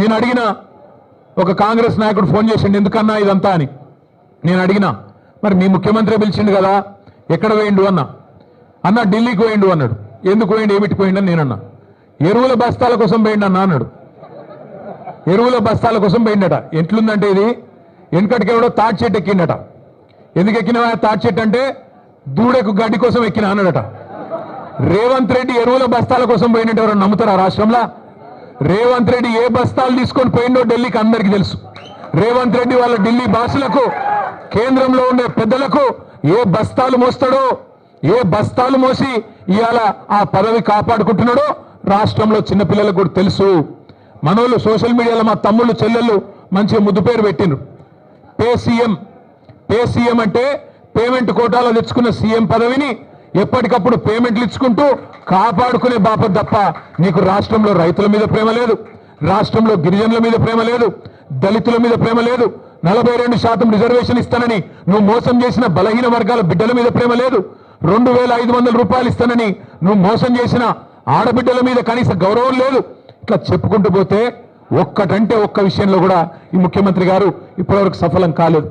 నేను అడిగిన ఒక కాంగ్రెస్ నాయకుడు ఫోన్ చేసిండు, ఎందుకన్నా ఇదంతా అని. నేను అడిగినా, మరి మీ ముఖ్యమంత్రి పిలిచిండు కదా, ఎక్కడ పోయిండు అన్న ఢిల్లీకి పోయిండు అన్నాడు. ఎందుకు పోయిండు, ఏమిటి పోయిండు అని నేనన్నా. ఎరువుల బస్తాల కోసం పోయిండు అన్నాడు. ఎరువుల బస్తాల కోసం పోయిండట. ఎట్లుందంటే ఇది, వెనకటికెవడో తాటి చెట్టు ఎక్కిండట. ఎందుకు ఎక్కిన తాటి చెట్టు అంటే దూడకు గడ్డి కోసం ఎక్కిన అన్నాడట. రేవంత్ రెడ్డి ఎరువుల బస్తాల కోసం పోయినట్టు ఎవరైనా నమ్ముతారా రాష్ట్రంలో? రేవంత్ రెడ్డి ఏ బస్తాలు తీసుకొని పోయిండో ఢిల్లీకి అందరికీ తెలుసు. రేవంత్ రెడ్డి వాళ్ళ ఢిల్లీ భాషలకు, కేంద్రంలో ఉండే పెద్దలకు ఏ బస్తాలు మోస్తాడో, ఏ బస్తాలు మోసి ఇవాళ ఆ పదవి కాపాడుకుంటున్నాడో రాష్ట్రంలో చిన్నపిల్లలకు కూడా తెలుసు. మనోళ్ళు సోషల్ మీడియాలో మా తమ్ముళ్ళు చెల్లెళ్ళు మంచిగా ముద్దు పేరు పెట్టిండ్రు. పే సీఎం అంటే పేమెంట్ కోటాలో తెచ్చుకున్న సీఎం పదవిని ఎప్పటికప్పుడు పేమెంట్లు ఇచ్చుకుంటూ కాపాడుకునే బాపత్ తప్ప నీకు రాష్ట్రంలో రైతుల మీద ప్రేమ లేదు, రాష్ట్రంలో గిరిజనుల మీద ప్రేమ లేదు, దళితుల మీద ప్రేమ లేదు, 42% రిజర్వేషన్ ఇస్తానని నువ్వు మోసం చేసిన బలహీన వర్గాల బిడ్డల మీద ప్రేమ లేదు, 2500 రూపాయలు ఇస్తానని నువ్వు మోసం చేసిన ఆడబిడ్డల మీద కనీస గౌరవం లేదు. ఇట్లా చెప్పుకుంటూ పోతే ఒక్కటంటే ఒక్క విషయంలో కూడా ఈ ముఖ్యమంత్రి గారు ఇప్పటివరకు సఫలం కాలేదు.